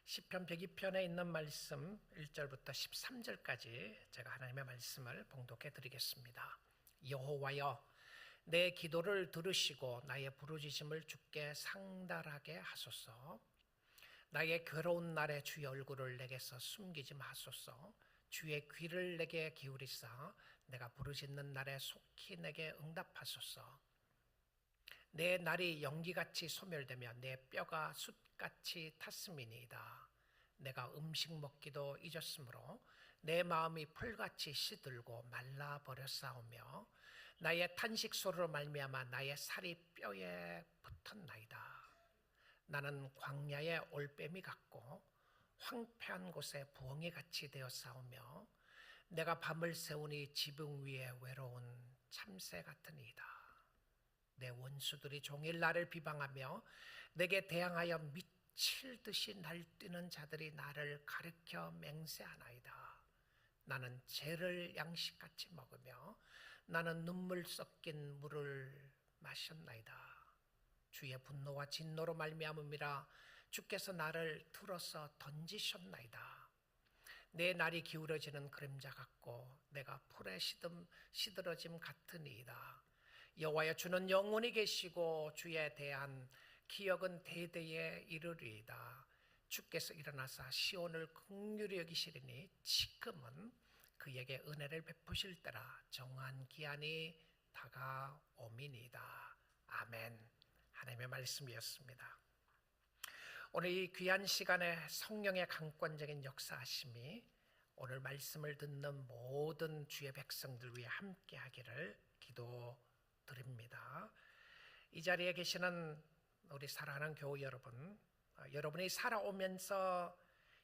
시편 102편에 있는 말씀 1절부터 13절까지 제가 하나님의 말씀을 봉독해 드리겠습니다. 여호와여, 내 기도를 들으시고 나의 부르짖음을 주께 상달하게 하소서. 나의 괴로운 날에 주의 얼굴을 내게서 숨기지 마소서. 주의 귀를 내게 기울이사 내가 부르짖는 날에 속히 내게 응답하소서. 내 날이 연기같이 소멸되며 내 뼈가 숯같이 탔음이니이다. 내가 음식 먹기도 잊었으므로 내 마음이 풀같이 시들고 말라버렸사오며 나의 탄식 소리로 말미암아 나의 살이 뼈에 붙었나이다. 나는 광야의 올빼미 같고 황폐한 곳에 부엉이 같이 되었사오며 내가 밤을 새우니 지붕 위에 외로운 참새 같으니이다. 내 원수들이 종일 나를 비방하며 내게 대항하여 미칠 듯이 날뛰는 자들이 나를 가리켜 맹세하나이다. 나는 죄를 양식같이 먹으며 나는 눈물 섞인 물을 마셨나이다. 주의 분노와 진노로 말미암음이라 주께서 나를 들어서 던지셨나이다. 내 날이 기울어지는 그림자 같고 내가 풀에 시들어짐 같으니이다. 여호와여, 주는 영원히 계시고 주에 대한 기억은 대대에 이르리이다. 주께서 일어나사 시온을 긍휼히 여기시리니 지금은 그에게 은혜를 베푸실 때라. 정한 기한이 다가오미니이다. 아멘. 하나님의 말씀이었습니다. 오늘 이 귀한 시간에 성령의 강권적인 역사하심이 오늘 말씀을 듣는 모든 주의 백성들 위해 함께 하기를 기도드립니다. 이 자리에 계시는 우리 사랑하는 교우 여러분, 여러분이 살아오면서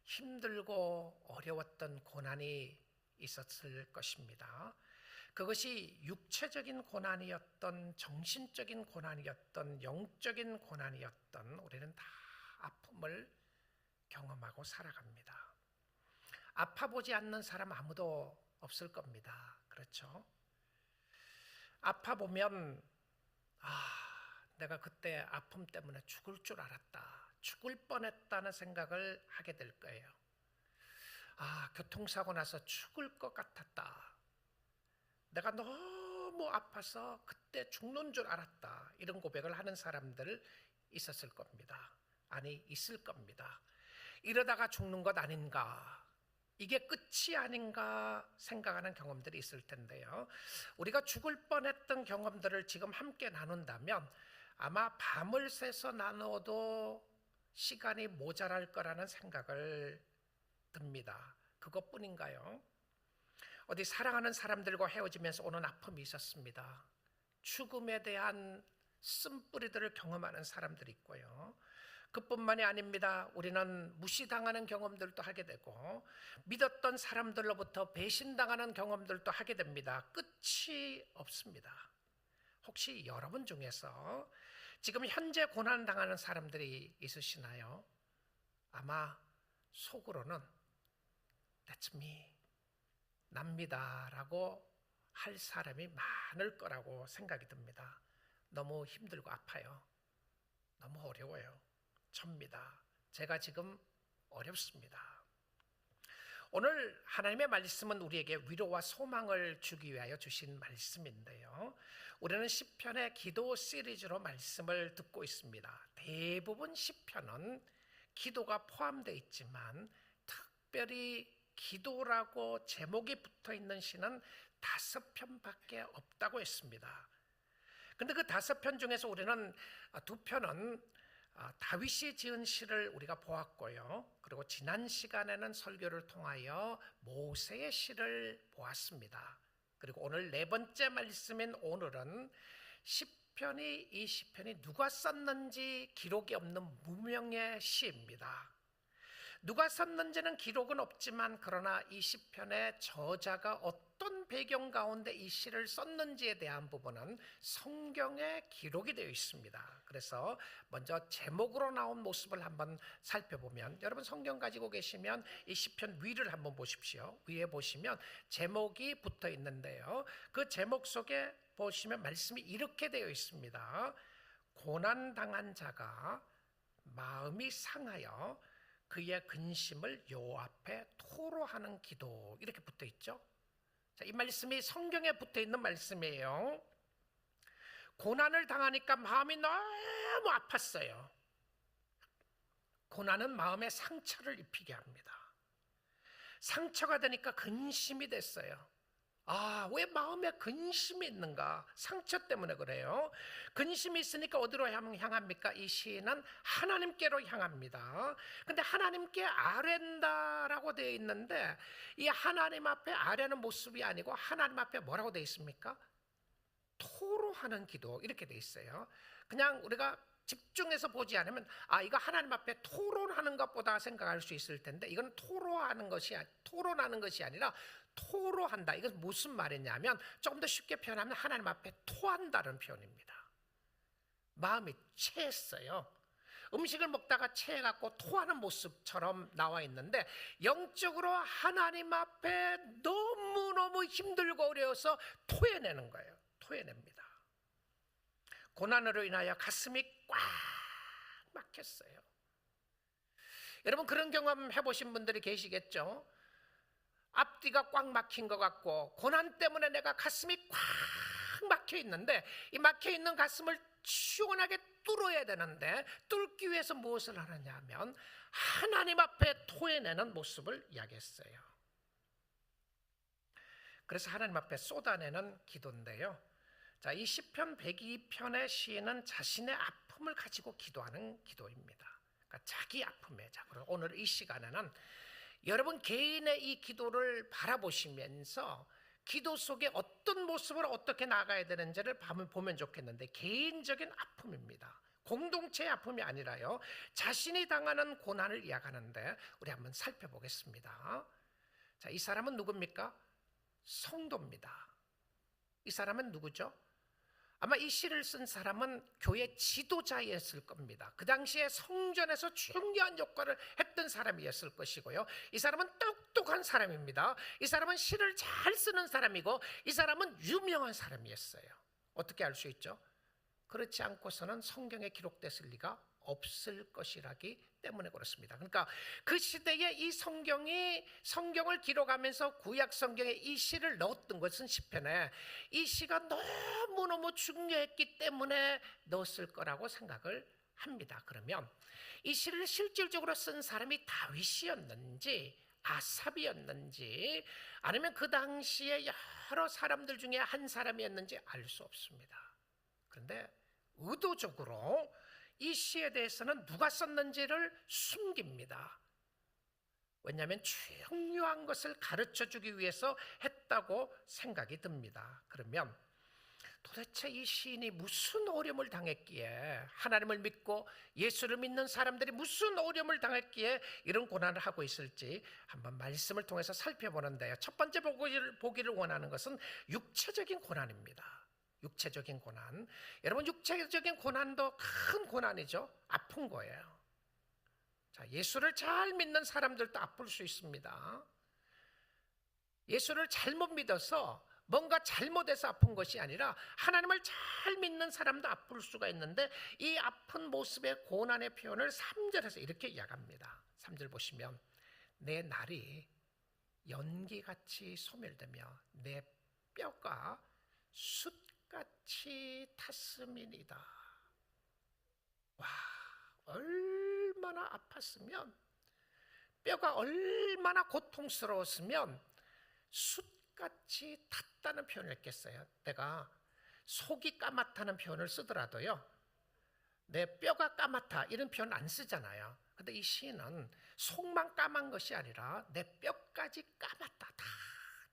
힘들고 어려웠던 고난이 있었을 것입니다. 그것이 육체적인 고난이었던, 정신적인 고난이었던, 영적인 고난이었던, 우리는 다 아픔을 경험하고 살아갑니다. 아파보지 않는 사람 아무도 없을 겁니다. 그렇죠? 아파보면 내가 그때 아픔 때문에 죽을 줄 알았다, 죽을 뻔했다는 생각을 하게 될 거예요. 교통사고 나서 죽을 것 같았다, 내가 너무 아파서 그때 죽는 줄 알았다, 이런 고백을 하는 사람들 있었을 겁니다. 아니, 있을 겁니다. 이러다가 죽는 것 아닌가, 이게 끝이 아닌가 생각하는 경험들이 있을 텐데요. 우리가 죽을 뻔했던 경험들을 지금 함께 나눈다면 아마 밤을 새서 나눠도 시간이 모자랄 거라는 생각을 듭니다. 그것뿐인가요? 어디 사랑하는 사람들과 헤어지면서 오는 아픔이 있었습니다. 죽음에 대한 쓴뿌리들을 경험하는 사람들이 있고요. 그뿐만이 아닙니다. 우리는 무시당하는 경험들도 하게 되고 믿었던 사람들로부터 배신당하는 경험들도 하게 됩니다. 끝이 없습니다. 혹시 여러분 중에서 지금 현재 고난당하는 사람들이 있으시나요? 아마 속으로는 That's me, 납니다 라고 할 사람이 많을 거라고 생각이 듭니다. 너무 힘들고 아파요. 너무 어려워요. 접니다. 제가 지금 어렵습니다. 오늘 하나님의 말씀은 우리에게 위로와 소망을 주기 위하여 주신 말씀인데요, 우리는 시편의 기도 시리즈로 말씀을 듣고 있습니다. 대부분 시편은 기도가 포함되어 있지만 특별히 기도라고 제목이 붙어 있는 시는 5편밖에 없다고 했습니다. 근데 그 5편 중에서 우리는 2편은 다윗이 지은 시를 우리가 보았고요. 그리고 지난 시간에는 설교를 통하여 모세의 시를 보았습니다. 그리고 오늘 4번째 말씀인 오늘은 시편이, 이 시편이 누가 썼는지 기록이 없는 무명의 시입니다. 누가 썼는지는 기록은 없지만 그러나 이 시편의 저자가 어떤 배경 가운데 이 시를 썼는지에 대한 부분은 성경에 기록이 되어 있습니다. 그래서 먼저 제목으로 나온 모습을 한번 살펴보면, 여러분 성경 가지고 계시면 이 시편 위를 한번 보십시오. 위에 보시면 제목이 붙어 있는데요, 그 제목 속에 보시면 말씀이 이렇게 되어 있습니다. 고난당한 자가 마음이 상하여 그의 근심을 여호와 앞에 토로하는 기도 이렇게 붙어 있죠. 자, 이 말씀이 성경에 붙어 있는 말씀이에요. 고난을 당하니까 마음이 너무 아팠어요. 고난은 마음에 상처를 입히게 합니다. 상처가 되니까 근심이 됐어요. 아, 왜 마음에 근심이 있는가? 상처 때문에 그래요. 근심이 있으니까 어디로 향합니까? 이 시인은 하나님께로 향합니다. 근데 하나님께 아뢰다라고 되어 있는데 이 하나님 앞에 아뢰는 모습이 아니고 하나님 앞에 뭐라고 되어 있습니까? 토로하는 기도 이렇게 되어 있어요. 그냥 우리가 집중해서 보지 않으면 이거 하나님 앞에 토론하는 것보다 생각할 수 있을 텐데 이건 토론하는 것이 아니라 토로한다. 이건 무슨 말이냐면 조금 더 쉽게 표현하면 하나님 앞에 토한다는 표현입니다. 마음이 체했어요. 음식을 먹다가 체해갖고 토하는 모습처럼 나와 있는데 영적으로 하나님 앞에 너무너무 힘들고 어려워서 토해내는 거예요. 토해냅니다. 고난으로 인하여 가슴이 꽉 막혔어요. 여러분 그런 경험 해보신 분들이 계시겠죠? 앞뒤가 꽉 막힌 것 같고 고난 때문에 내가 가슴이 꽉 막혀 있는데 이 막혀 있는 가슴을 시원하게 뚫어야 되는데 뚫기 위해서 무엇을 하느냐 하면 하나님 앞에 토해내는 모습을 이야기했어요. 그래서 하나님 앞에 쏟아내는 기도인데요. 자, 이 시편 102편의 시인은 자신의 아픔을 가지고 기도하는 기도입니다. 그러니까 자기 아픔에. 자, 그럼 오늘 이 시간에는 여러분 개인의 이 기도를 바라보시면서 기도 속에 어떤 모습으로 어떻게 나가야 되는지를 보면 좋겠는데 개인적인 아픔입니다. 공동체의 아픔이 아니라요. 자신이 당하는 고난을 이야기하는데 우리 한번 살펴보겠습니다. 자, 이 사람은 누굽니까? 성도입니다. 이 사람은 누구죠? 아마 이 시를 쓴 사람은 교회 지도자였을 겁니다. 그 당시에 성전에서 중요한 역할을 했던 사람이었을 것이고요. 이 사람은 똑똑한 사람입니다. 이 사람은 시를 잘 쓰는 사람이고 이 사람은 유명한 사람이었어요. 어떻게 알 수 있죠? 그렇지 않고서는 성경에 기록됐을 리가 없을 것이라기 때문에 그렇습니다. 그러니까 그 시대에 이 성경을 기록하면서 구약 성경에 이 시를 넣었던 것은 시편에 이 시가 너무너무 중요했기 때문에 넣었을 거라고 생각을 합니다. 그러면 이 시를 실질적으로 쓴 사람이 다윗이었는지 아삽이었는지 아니면 그 당시에 여러 사람들 중에 한 사람이었는지 알 수 없습니다. 그런데 의도적으로 이 시에 대해서는 누가 썼는지를 숨깁니다. 왜냐하면 중요한 것을 가르쳐주기 위해서 했다고 생각이 듭니다. 그러면 도대체 이 시인이 무슨 어려움을 당했기에 하나님을 믿고 예수를 믿는 사람들이 무슨 어려움을 당했기에 이런 고난을 하고 있을지 한번 말씀을 통해서 살펴보는데요. 첫 번째 보기를 원하는 것은 육체적인 고난입니다. 육체적인 고난. 여러분 육체적인 고난도 큰 고난이죠. 아픈 거예요. 자, 예수를 잘 믿는 사람들도 아플 수 있습니다. 예수를 잘못 믿어서 뭔가 잘못해서 아픈 것이 아니라 하나님을 잘 믿는 사람도 아플 수가 있는데 이 아픈 모습의 고난의 표현을 3절에서 이렇게 이야기합니다. 3절 보시면 내 날이 연기같이 소멸되며 내 뼈가 숯같이 탔음이니이다. 와, 얼마나 아팠으면 뼈가 얼마나 고통스러웠으면 숯같이 탔다는 표현을 했겠어요. 내가 속이 까맣다는 표현을 쓰더라도요, 내 뼈가 까맣다 이런 표현 안 쓰잖아요. 근데 이 시인은 속만 까만 것이 아니라 내 뼈까지 까맣다, 다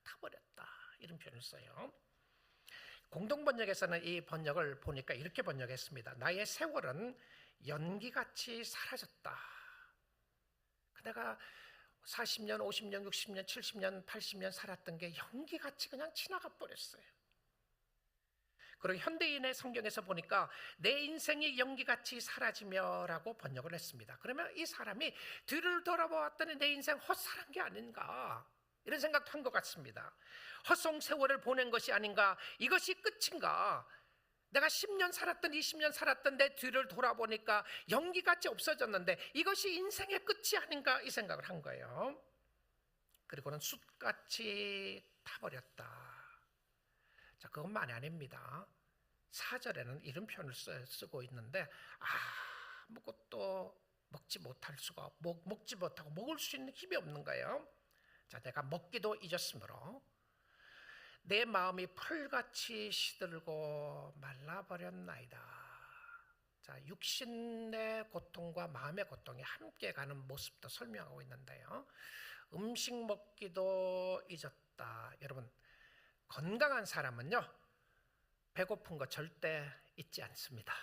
타버렸다 이런 표현을 써요. 공동번역에서는 이 번역을 보니까 이렇게 번역했습니다. 나의 세월은 연기같이 사라졌다. 내가 40년, 50년, 60년, 70년, 80년 살았던 게 연기같이 그냥 지나가 버렸어요. 그리고 현대인의 성경에서 보니까 내 인생이 연기같이 사라지며라고 번역을 했습니다. 그러면 이 사람이 뒤를 돌아보았더니 내 인생 헛살한 게 아닌가 이런 생각도 한 것 같습니다. 헛송 세월을 보낸 것이 아닌가, 이것이 끝인가, 내가 10년 살았던 20년 살았던 내 뒤를 돌아보니까 연기같이 없어졌는데 이것이 인생의 끝이 아닌가 이 생각을 한 거예요. 그리고는 숯같이 타버렸다. 자, 그것만이 아닙니다. 4절에는 이런 표현을 쓰고 있는데 아무것도 먹지 못하고 먹을 수 있는 힘이 없는 거예요. 자, 내가 먹기도 잊었으므로 내 마음이 풀같이 시들고 말라버렸나이다. 자, 육신의 고통과 마음의 고통이 함께 가는 모습도 설명하고 있는데요. 음식 먹기도 잊었다. 여러분, 건강한 사람은요, 배고픈 거 절대 잊지 않습니다.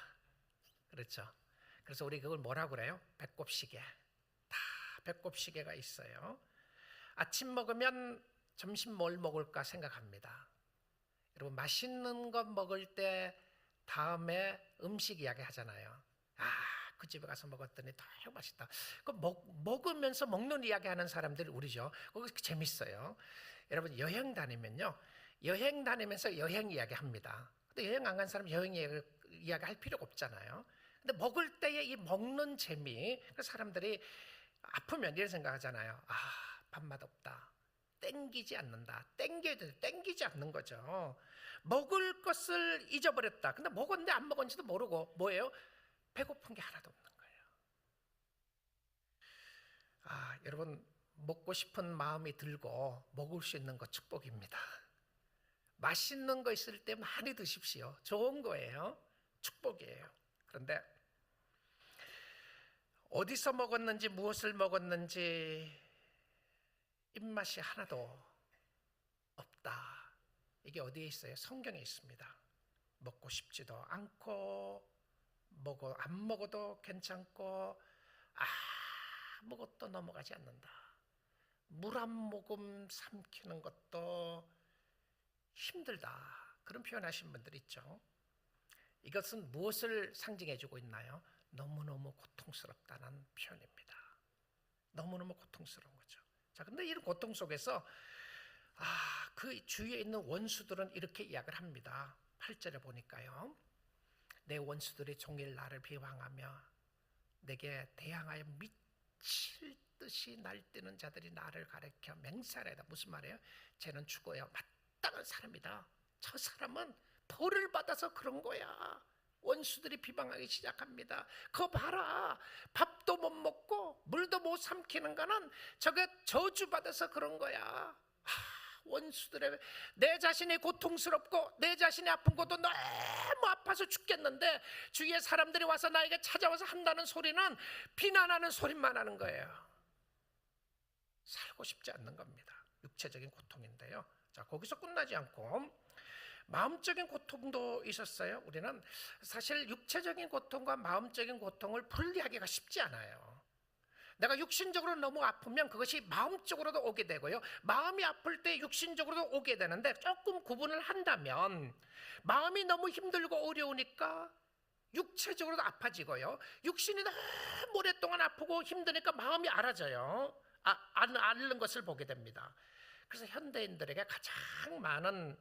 그렇죠? 그래서 우리 그걸 뭐라고 그래요? 배꼽시계. 다 배꼽시계가 있어요. 아침 먹으면 점심 뭘 먹을까 생각합니다. 여러분, 맛있는 거 먹을 때 다음에 음식 이야기 하잖아요. 그 집에 가서 먹었더니 더 맛있다. 그 먹으면서 먹는 이야기 하는 사람들이 우리죠. 그거 재밌어요. 여러분, 여행 다니면요, 여행 다니면서 여행 이야기 합니다. 근데 여행 안 간 사람 여행 이야기 할 필요가 없잖아요. 근데 먹을 때의 이 먹는 재미, 사람들이 아프면 이런 생각하잖아요. 밥맛 없다. 땡기지 않는다. 땡기지 않는 거죠. 먹을 것을 잊어버렸다. 근데 먹었는데 안 먹었는지도 모르고 뭐예요? 배고픈 게 하나도 없는 거예요. 여러분, 먹고 싶은 마음이 들고 먹을 수 있는 거 축복입니다. 맛있는 거 있을 때 많이 드십시오. 좋은 거예요. 축복이에요. 그런데 어디서 먹었는지 무엇을 먹었는지 입맛이 하나도 없다. 이게 어디에 있어요? 성경에 있습니다. 먹고 싶지도 않고 안 먹어도 괜찮고 아무것도 넘어가지 않는다. 물 한 모금 삼키는 것도 힘들다. 그런 표현하신 분들 있죠. 이것은 무엇을 상징해주고 있나요? 너무너무 고통스럽다는 표현입니다. 너무너무 고통스러운 거죠. 자, 근데 이런 고통 속에서 그 주위에 있는 원수들은 이렇게 이야기를 합니다. 8절에 보니까요. 내 원수들이 종일 나를 비방하며 내게 대항하여 미칠 듯이 날뛰는 자들이 나를 가리켜 맹세하다. 무슨 말이에요? 쟤는 죽어야 마땅한 사람이다. 저 사람은 벌을 받아서 그런 거야. 원수들이 비방하기 시작합니다. 그거 봐라. 밥도 못 먹고 물도 못 삼키는 거는 저게 저주받아서 그런 거야. 원수들의 내 자신이 고통스럽고 내 자신이 아픈 것도 너무 아파서 죽겠는데 주위에 사람들이 와서 나에게 찾아와서 한다는 소리는 비난하는 소리만 하는 거예요. 살고 싶지 않는 겁니다. 육체적인 고통인데요. 자, 거기서 끝나지 않고 마음적인 고통도 있었어요. 우리는 사실 육체적인 고통과 마음적인 고통을 분리하기가 쉽지 않아요. 내가 육신적으로 너무 아프면 그것이 마음적으로도 오게 되고요. 마음이 아플 때 육신적으로도 오게 되는데 조금 구분을 한다면 마음이 너무 힘들고 어려우니까 육체적으로도 아파지고요. 육신이 너무 오랫동안 아프고 힘드니까 마음이 알아져요. 앓는 것을 보게 됩니다. 그래서 현대인들에게 가장 많은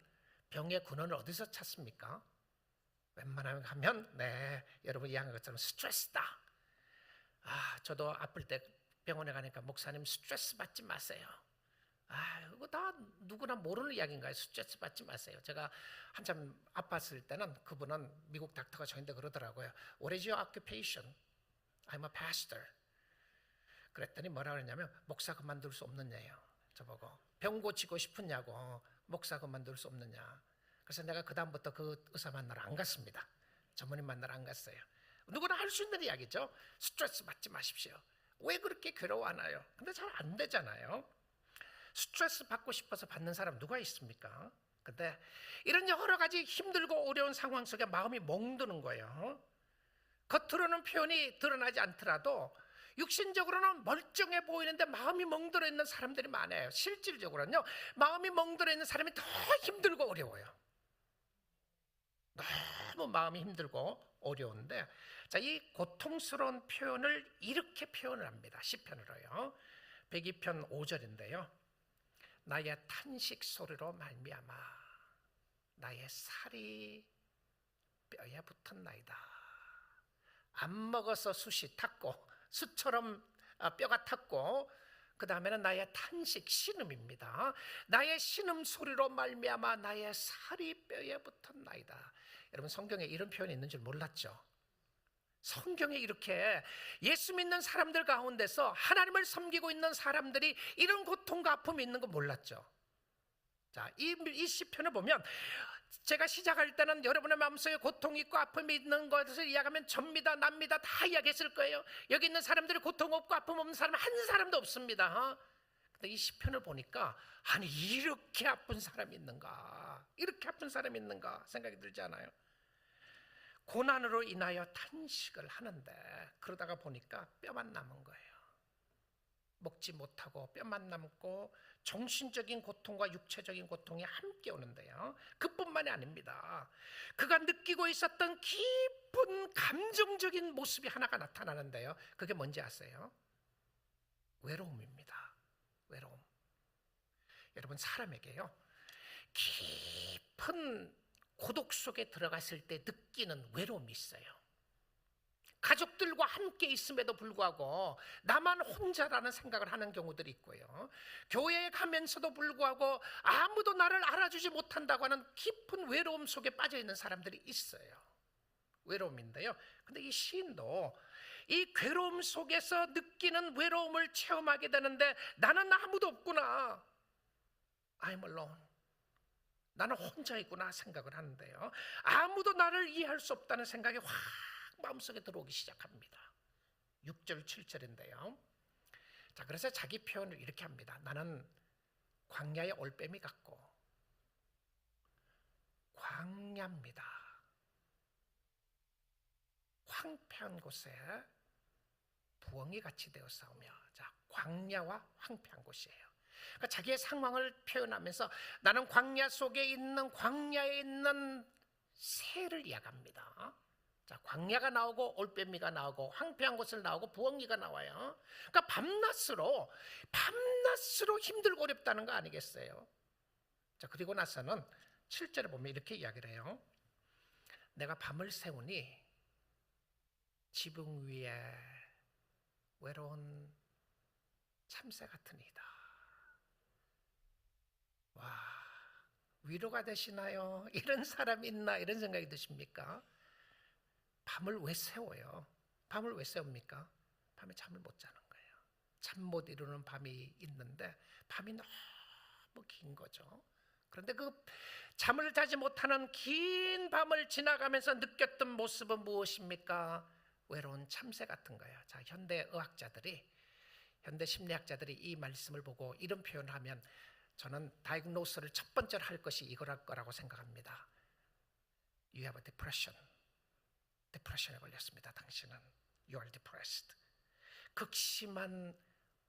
병의 근원을 어디서 찾습니까? 웬만하면 가면 여러분 이해한 것처럼 스트레스다. 저도 아플 때 병원에 가니까 목사님 스트레스 받지 마세요. 이거 다 누구나 모르는 이야기인가요? 스트레스 받지 마세요. 제가 한참 아팠을 때는 그분은 미국 닥터가 저한테 그러더라고요. What is your occupation? I'm a pastor. 그랬더니 뭐라 그랬냐면 목사 그만둘 수 없느냐요. 저보고 병 고치고 싶으냐고. 목사 그만둘 수 없느냐. 그래서 내가 그 다음부터 그 의사 만나러 안 갔습니다. 전문의 만나러 안 갔어요. 누구나 할 수 있는 이야기죠. 스트레스 받지 마십시오. 왜 그렇게 괴로워하나요? 근데 잘 안 되잖아요. 스트레스 받고 싶어서 받는 사람 누가 있습니까? 근데 이런 여러 가지 힘들고 어려운 상황 속에 마음이 멍드는 거예요. 겉으로는 표현이 드러나지 않더라도 육신적으로는 멀쩡해 보이는데 마음이 멍들어 있는 사람들이 많아요. 실질적으로는요, 마음이 멍들어 있는 사람이 더 힘들고 어려워요. 너무 마음이 힘들고 어려운데, 자, 이 고통스러운 표현을 이렇게 표현을 합니다. 시편으로요. 102편 5절인데요. 나의 탄식 소리로 말미암아 나의 살이 뼈에 붙었나이다. 안 먹어서 숯이 탔고 숯처럼 뼈가 탔고, 그 다음에는 나의 탄식, 신음입니다. 나의 신음 소리로 말미암아 나의 살이 뼈에 붙었나이다. 여러분, 성경에 이런 표현이 있는 줄 몰랐죠? 성경에 이렇게 예수 믿는 사람들 가운데서 하나님을 섬기고 있는 사람들이 이런 고통과 아픔이 있는 거 몰랐죠? 자, 이 시편을 보면 제가 시작할 때는 여러분의 마음속에 고통이 있고 아픔이 있는 것을 이야기하면 접니다, 납니다 다 이야기했을 거예요. 여기 있는 사람들이 고통 없고 아픔 없는 사람 한 사람도 없습니다. 근데 이 시편을 보니까 아니, 이렇게 아픈 사람이 있는가, 이렇게 아픈 사람이 있는가 생각이 들지 않아요? 고난으로 인하여 탄식을 하는데 그러다가 보니까 뼈만 남은 거예요. 먹지 못하고 뼈만 남고 정신적인 고통과 육체적인 고통이 함께 오는데요, 그뿐만이 아닙니다. 그가 느끼고 있었던 깊은 감정적인 모습이 하나가 나타나는데요, 그게 뭔지 아세요? 외로움입니다. 외로움. 여러분, 사람에게요, 깊은 고독 속에 들어갔을 때 느끼는 외로움이 있어요. 가족들과 함께 있음에도 불구하고 나만 혼자라는 생각을 하는 경우들이 있고요, 교회에 가면서도 불구하고 아무도 나를 알아주지 못한다고 하는 깊은 외로움 속에 빠져 있는 사람들이 있어요. 외로움인데요, 근데 이 시인도 이 괴로움 속에서 느끼는 외로움을 체험하게 되는데, 나는 아무도 없구나, I'm alone, 나는 혼자 있구나 생각을 하는데요, 아무도 나를 이해할 수 없다는 생각이 확 마음속에 들어오기 시작합니다. 6절 7절인데요 자, 그래서 자기 표현을 이렇게 합니다. 나는 광야의 올빼미 같고, 광야입니다. 황폐한 곳에 부엉이 같이 되어 싸우며, 자, 광야와 황폐한 곳이에요. 그러니까 자기의 상황을 표현하면서 나는 광야 속에 있는, 광야에 있는 새를 이야기합니다. 자, 광야가 나오고 올빼미가 나오고 황폐한 곳을 나오고 부엉이가 나와요. 그러니까 밤낮으로 힘들고 어렵다는 거 아니겠어요? 자, 그리고 나서는 7절에 보면 이렇게 이야기를 해요. 내가 밤을 새우니 지붕 위에 외로운 참새 같으니이다. 와, 위로가 되시나요? 이런 사람이 있나, 이런 생각이 드십니까? 밤을 왜 세워요? 밤을 왜 세웁니까? 밤에 잠을 못 자는 거예요. 잠 못 이루는 밤이 있는데 밤이 너무 긴 거죠. 그런데 그 잠을 자지 못하는 긴 밤을 지나가면서 느꼈던 모습은 무엇입니까? 외로운 참새 같은 거예요. 자, 현대 의학자들이, 현대 심리학자들이 이 말씀을 보고 이런 표현을 하면 저는 다이그노스를 첫 번째로 할 것이 이거랄 거라고 생각합니다. You have a depression. 디프레션에 걸렸습니다. 당신은 You are depressed. 극심한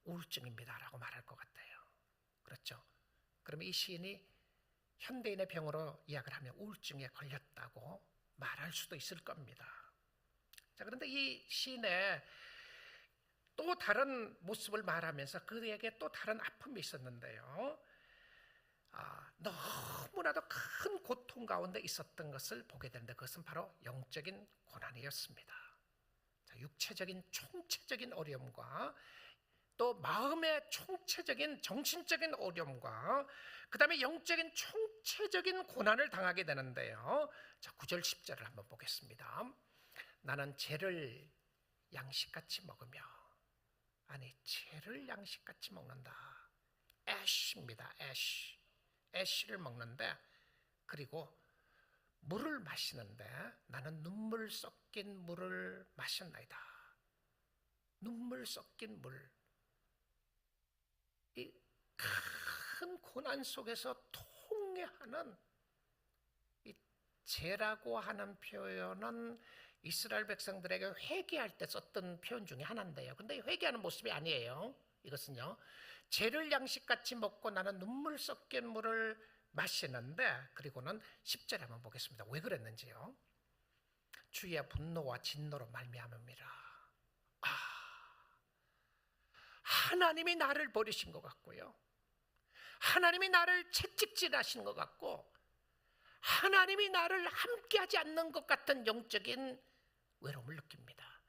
우울증입니다 라고 말할 것 같아요. 그렇죠? 그러면 이 시인이 현대인의 병으로 이야기를 하면 우울증에 걸렸다고 말할 수도 있을 겁니다. 자, 그런데 이 시인의 또 다른 모습을 말하면서 그에게 또 다른 아픔이 있었는데요, 너무나도 큰 고통 가운데 있었던 것을 보게 되는데, 그것은 바로 영적인 고난이었습니다. 자, 육체적인 총체적인 어려움과 또 마음의 총체적인 정신적인 어려움과 그 다음에 영적인 총체적인 고난을 당하게 되는데요. 자, 9절 10절을 한번 보겠습니다. 나는 죄를 양식같이 먹으며, 아니, 죄를 양식같이 먹는다. 애쉬입니다. 애쉬를 먹는데, 그리고 물을 마시는데 나는 눈물 섞인 물을 마셨나이다. 눈물 섞인 물. 이 큰 고난 속에서 통회하는 이 죄라고 하는 표현은 이스라엘 백성들에게 회개할 때 썼던 표현 중에 하나인데요, 근데 회개하는 모습이 아니에요. 이것은요, 죄를 양식같이 먹고 나는 눈물 섞인 물을 마시는데, 그리고는 10절에 한번 보겠습니다. 왜 그랬는지요. 주의 분노와 진노로 말미암음이라. 하나님이 나를 버리신 것 같고요, 하나님이 나를 채찍질하신 것 같고, 하나님이 나를 함께하지 않는 것 같은 영적인 외로움을 느낍니다.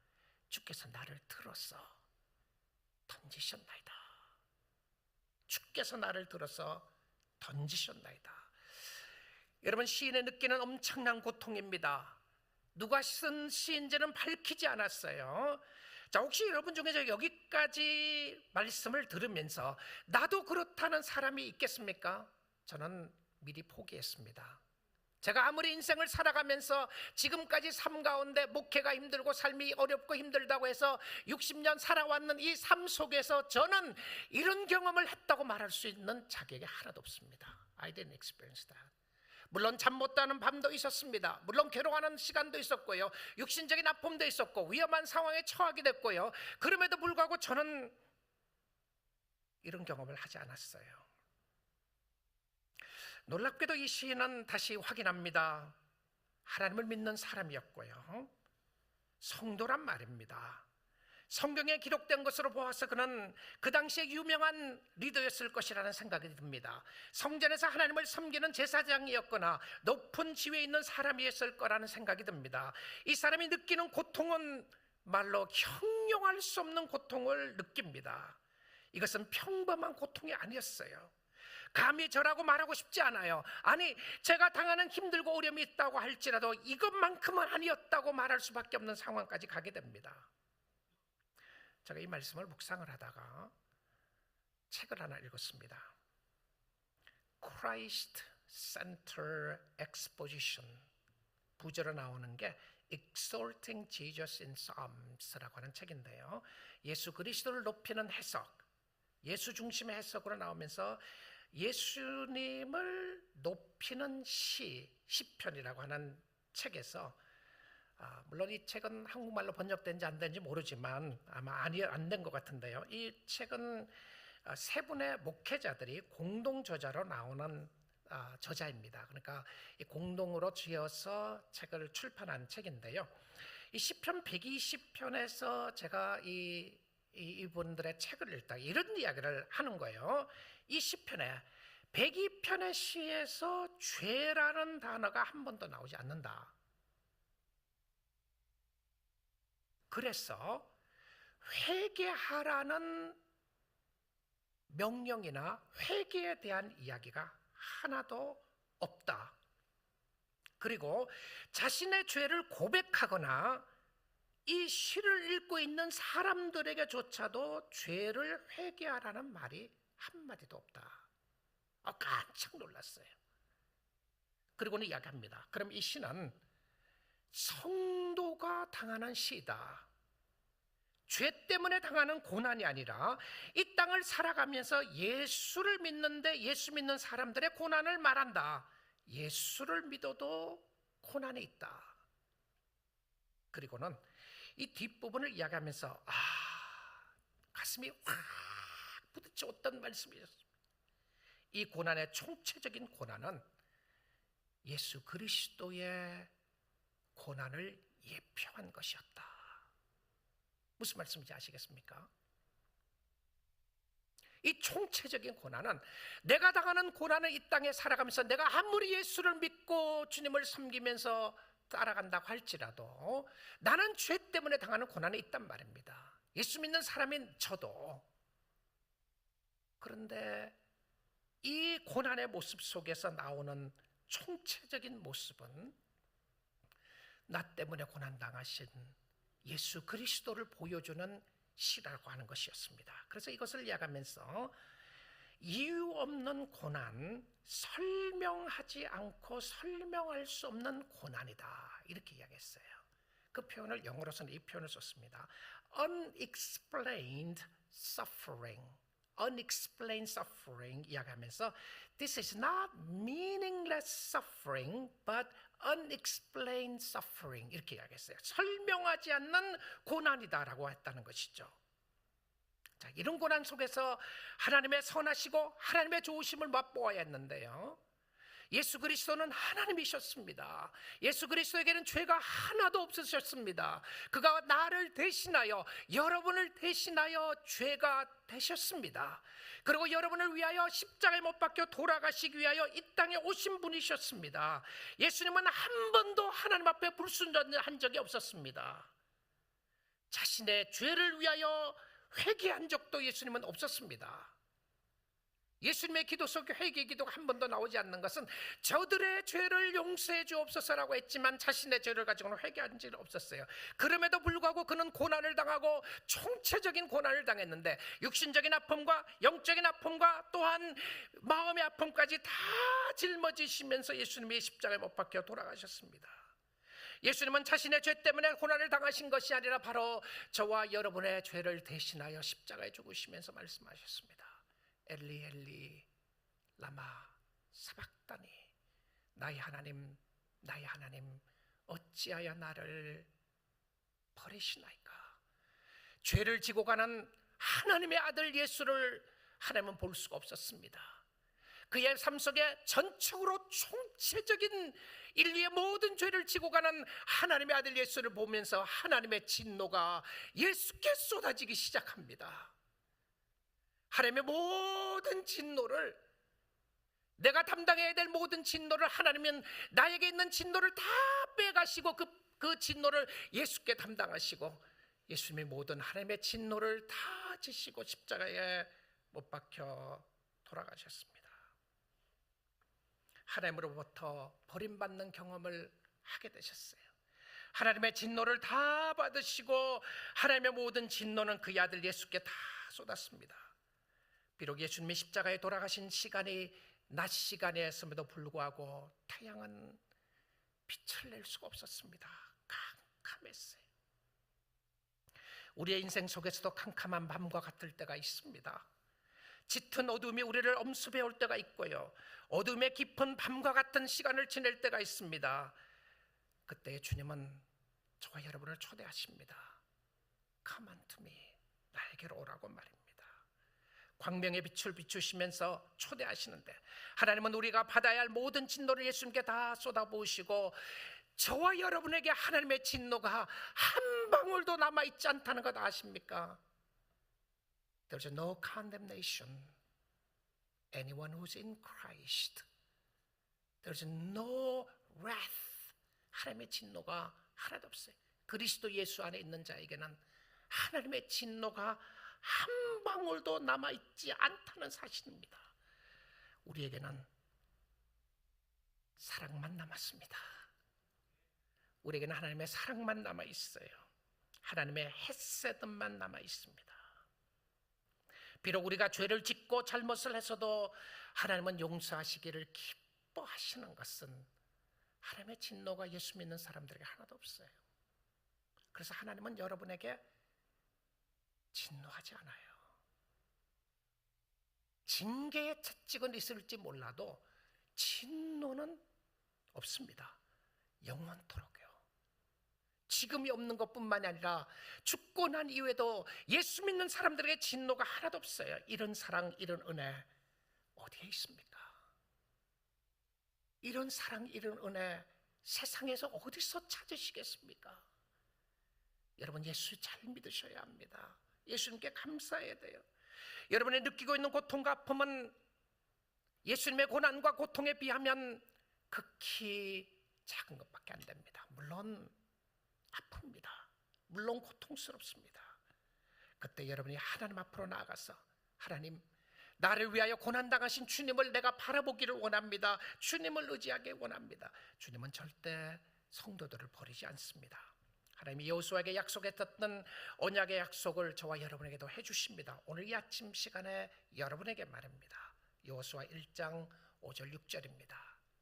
주께서 나를 들어서 던지셨나이다. 주께서 나를 들어서 던지셨나이다. 여러분, 시인이 느끼는 엄청난 고통입니다. 누가 쓴 시인지는 밝히지 않았어요. 자, 혹시 여러분 중에 여기까지 말씀을 들으면서 나도 그렇다는 사람이 있겠습니까? 저는 미리 포기했습니다. 제가 아무리 인생을 살아가면서 지금까지 삶 가운데 목회가 힘들고 삶이 어렵고 힘들다고 해서 60년 살아왔는 이 삶 속에서 저는 이런 경험을 했다고 말할 수 있는 자격이 하나도 없습니다. I didn't experience that. 물론 잠 못 자는 밤도 있었습니다. 물론 괴로워하는 시간도 있었고요. 육신적인 아픔도 있었고 위험한 상황에 처하게 됐고요. 그럼에도 불구하고 저는 이런 경험을 하지 않았어요. 놀랍게도 이 시인은 다시 확인합니다. 하나님을 믿는 사람이었고요. 성도란 말입니다. 성경에 기록된 것으로 보아서 그는 그 당시에 유명한 리더였을 것이라는 생각이 듭니다. 성전에서 하나님을 섬기는 제사장이었거나 높은 지위에 있는 사람이었을 거라는 생각이 듭니다. 이 사람이 느끼는 고통은 말로 형용할 수 없는 고통을 느낍니다. 이것은 평범한 고통이 아니었어요. 감히 저라고 말하고 싶지 않아요. 아니, 제가 당하는 힘들고 어려움이 있다고 할지라도 이것만큼은 아니었다고 말할 수밖에 없는 상황까지 가게 됩니다. 제가 이 말씀을 묵상을 하다가 책을 하나 읽었습니다. Christ Center Exposition, 부제로 나오는 게 Exalting Jesus in Psalms라고 하는 책인데요, 예수 그리스도를 높이는 해석, 예수 중심의 해석으로 나오면서 예수님을 높이는 시편이라고 하는 책에서, 물론 이 책은 한국말로 번역된지 안 된지 모르지만 아마 안 된 것 같은데요, 이 책은 세 분의 목회자들이 공동 저자로 나오는 저자입니다. 그러니까 이 공동으로 지어서 책을 출판한 책인데요, 이 시편 120편에서 제가 이분들의 책을 읽다가 이런 이야기를 하는 거예요. 이 시편에 102편의 시에서 죄라는 단어가 한 번도 나오지 않는다. 그래서 회개하라는 명령이나 회개에 대한 이야기가 하나도 없다. 그리고 자신의 죄를 고백하거나 이 시를 읽고 있는 사람들에게조차도 죄를 회개하라는 말이 한마디도 없다. 깜짝 놀랐어요. 그리고는 이야기합니다. 그럼 이 시는 성도가 당하는 시다. 죄 때문에 당하는 고난이 아니라 이 땅을 살아가면서 예수를 믿는데 예수 믿는 사람들의 고난을 말한다. 예수를 믿어도 고난이 있다. 그리고는 이 뒷부분을 이야기하면서 가슴이 확 부딪혀왔던 말씀이었습니다. 이 고난의 총체적인 고난은 예수 그리스도의 고난을 예표한 것이었다. 무슨 말씀인지 아시겠습니까? 이 총체적인 고난은, 내가 당하는 고난을 이 땅에 살아가면서 내가 아무리 예수를 믿고 주님을 섬기면서 따라간다고 할지라도 나는 죄 때문에 당하는 고난이 있단 말입니다. 예수 믿는 사람인 저도. 그런데 이 고난의 모습 속에서 나오는 총체적인 모습은 나 때문에 고난당하신 예수 그리스도를 보여주는 시라고 하는 것이었습니다. 그래서 이것을 이야기하면서 이유 없는 고난, 설명하지 않고 설명할 수 없는 고난이다, 이렇게 이야기했어요. 그 표현을 영어로서는 이 표현을 썼습니다. Unexplained suffering. Unexplained suffering 이야기하면서 This is not meaningless suffering but unexplained suffering, 이렇게 이야기했어요. 설명하지 않는 고난이다라고 했다는 것이죠. 자, 이런 고난 속에서 하나님의 선하시고 하나님의 좋으심을 맛보아야 했는데요, 예수 그리스도는 하나님이셨습니다. 예수 그리스도에게는 죄가 하나도 없으셨습니다. 그가 나를 대신하여, 여러분을 대신하여 죄가 되셨습니다. 그리고 여러분을 위하여 십자가에 못 박혀 돌아가시기 위하여 이 땅에 오신 분이셨습니다. 예수님은 한 번도 하나님 앞에 불순종한 적이 없었습니다. 자신의 죄를 위하여 회개한 적도 예수님은 없었습니다. 예수님의 기도 속 회개 기도가 한 번도 나오지 않는 것은 저들의 죄를 용서해 주옵소서라고 했지만 자신의 죄를 가지고는 회개한 적이 없었어요. 그럼에도 불구하고 그는 고난을 당하고 총체적인 고난을 당했는데 육신적인 아픔과 영적인 아픔과 또한 마음의 아픔까지 다 짊어지시면서 예수님이 십자가에 못 박혀 돌아가셨습니다. 예수님은 자신의 죄 때문에 고난을 당하신 것이 아니라 바로 저와 여러분의 죄를 대신하여 십자가에 죽으시면서 말씀하셨습니다. 엘리 엘리 라마 사박다니, 나의 하나님 나의 하나님 어찌하여 나를 버리시나이까. 죄를 지고 가는 하나님의 아들 예수를 하나님은 볼 수가 없었습니다. 그의 삶 속에 전적으로 총체적인 인류의 모든 죄를 지고 가는 하나님의 아들 예수를 보면서 하나님의 진노가 예수께 쏟아지기 시작합니다. 하나님의 모든 진노를, 내가 담당해야 될 모든 진노를 하나님은 나에게 있는 진노를 다 빼가시고 그 진노를 예수께 담당하시고 예수님의 모든 하나님의 진노를 다 지시고 십자가에 못 박혀 돌아가셨습니다. 하나님으로부터 버림받는 경험을 하게 되셨어요. 하나님의 진노를 다 받으시고 하나님의 모든 진노는 그의 아들 예수께 다 쏟았습니다. 비록 예수님이 십자가에 돌아가신 시간이 낮 시간이었음에도 불구하고 태양은 빛을 낼 수가 없었습니다. 캄캄했어요. 우리의 인생 속에서도 캄캄한 밤과 같을 때가 있습니다. 짙은 어둠이 우리를 엄습해 올 때가 있고요, 어둠의 깊은 밤과 같은 시간을 지낼 때가 있습니다. 그때 주님은 저와 여러분을 초대하십니다. Come unto me, 나에게로 오라고 말입니다. 광명의 빛을 비추시면서 초대하시는데 하나님은 우리가 받아야 할 모든 진노를 예수님께 다 쏟아부으시고 저와 여러분에게 하나님의 진노가 한 방울도 남아있지 않다는 것 아십니까? There's no condemnation. Anyone who's in Christ. There's no wrath. 하나님의 진노가 하나도 없어요. 그리스도 예수 안에 있는 자에게는 하나님의 진노가 한 방울도 남아있지 않다는 사실입니다. 우리에게는 사랑만 남았습니다. 우리에게는 하나님의 사랑만 남아있어요. 하나님의 헤세드만 남아있습니다. 비록 우리가 죄를 짓고 잘못을 했어도 하나님은 용서하시기를 기뻐하시는 것은 하나님의 진노가 예수 믿는 사람들에게 하나도 없어요. 그래서 하나님은 여러분에게 진노하지 않아요. 징계의 채찍은 있을지 몰라도 진노는 없습니다. 영원토록요. 지금이 없는 것뿐만이 아니라 죽고 난 이후에도 예수 믿는 사람들에게 진노가 하나도 없어요. 이런 사랑, 이런 은혜 어디에 있습니까? 이런 사랑, 이런 은혜 세상에서 어디서 찾으시겠습니까? 여러분, 예수 잘 믿으셔야 합니다. 예수님께 감사해야 돼요. 여러분이 느끼고 있는 고통과 아픔은 예수님의 고난과 고통에 비하면 극히 작은 것밖에 안 됩니다. 물론 아픕니다. 물론 고통스럽습니다. 그때 여러분이 하나님 앞으로 나아가서 하나님, 나를 위하여 고난당하신 주님을 내가 바라보기를 원합니다. 주님을 의지하기 원합니다. 주님은 절대 성도들을 버리지 않습니다. 하나님이 여호수아에게 약속했던 언약의 약속을 저와 여러분에게도 해주십니다. 오늘 이 아침 시간에 여러분에게 말입니다. 여호수아 1장 5절 6절입니다.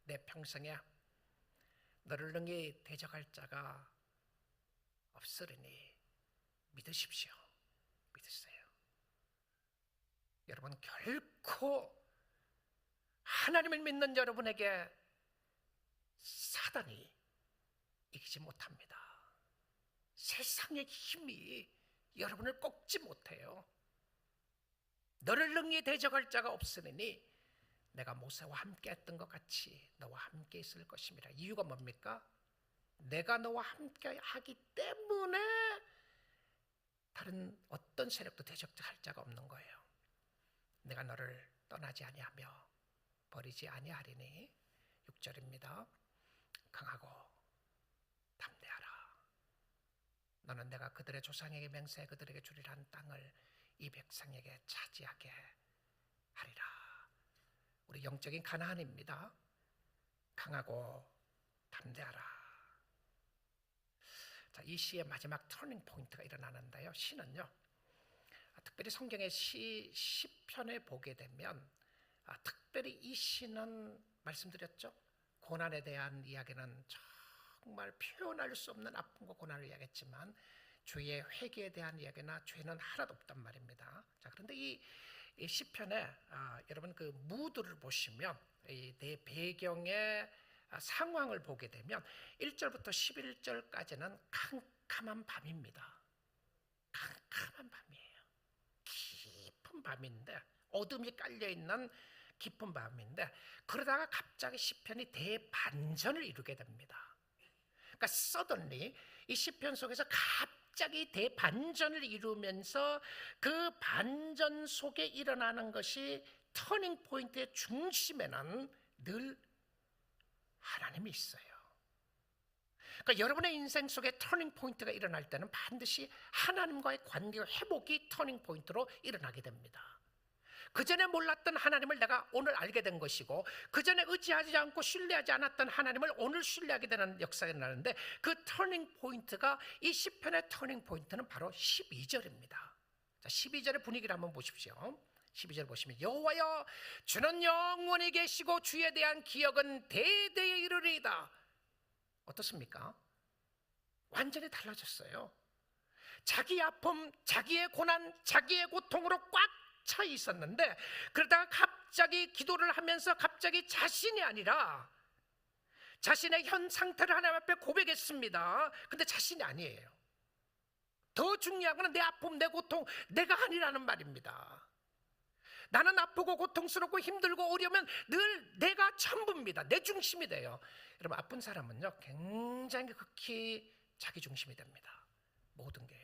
내 평생에 너를 능히 대적할 자가 없으리니 믿으십시오. 믿으세요. 여러분, 결코 하나님을 믿는 여러분에게 사단이 이기지 못합니다. 세상의 힘이 여러분을 꺾지 못해요. 너를 능히 대적할 자가 없으니 내가 모세와 함께 했던 것 같이 너와 함께 있을 것입니다. 이유가 뭡니까? 내가 너와 함께 하기 때문에 다른 어떤 세력도 대적할 자가 없는 거예요. 내가 너를 떠나지 아니하며 버리지 아니하리니 6절입니다. 강하고 담대하라. 너는 내가 그들의 조상에게 맹세해 그들에게 주리란 땅을 이 백성에게 차지하게 하리라. 우리 영적인 가나안입니다. 강하고 담대하라. 자, 이 시의 마지막 터닝 포인트가 일어나는데요. 시는요, 특별히 성경의 시편에 보게 되면 특별히 이 시는 말씀드렸죠. 고난에 대한 이야기는 정말 표현할 수 없는 아픔과 고난을 이야기했지만 주의 회개에 대한 이야기나 죄는 하나도 없단 말입니다. 자, 그런데 이 시편에 여러분 그 무드를 보시면 이 내 배경의 상황을 보게 되면 1절부터 11절까지는 캄캄한 밤입니다. 캄캄한 밤이에요. 깊은 밤인데 어둠이 깔려있는 깊은 밤인데 그러다가 갑자기 시편이 대반전을 이루게 됩니다. 그러니까 suddenly 이 시편 속에서 갑자기 대반전을 이루면서 그 반전 속에 일어나는 것이 터닝 포인트의 중심에는 늘 하나님이 있어요. 그러니까 여러분의 인생 속에 터닝 포인트가 일어날 때는 반드시 하나님과의 관계 회복이 터닝 포인트로 일어나게 됩니다. 그전에 몰랐던 하나님을 내가 오늘 알게 된 것이고 그전에 의지하지 않고 신뢰하지 않았던 하나님을 오늘 신뢰하게 되는 역사가 일어나는데 그 터닝 포인트가 이 시편의 터닝 포인트는 바로 12절입니다. 자, 12절의 분위기를 한번 보십시오. 12절 보시면 여호와여 주는 영원히 계시고 주에 대한 기억은 대대에 이르리이다. 어떻습니까? 완전히 달라졌어요. 자기 아픔, 자기의 고난, 자기의 고통으로 꽉 차 있었는데 그러다가 갑자기 기도를 하면서 갑자기 자신이 아니라 자신의 현 상태를 하나님 앞에 고백했습니다. 근데 자신이 아니에요. 더 중요한 건 내 아픔, 내 고통, 내가 아니라는 말입니다. 나는 아프고 고통스럽고 힘들고 어려우면 늘 내가 전부입니다. 내 중심이 돼요. 여러분 아픈 사람은요 굉장히 극히 자기 중심이 됩니다. 모든 게요.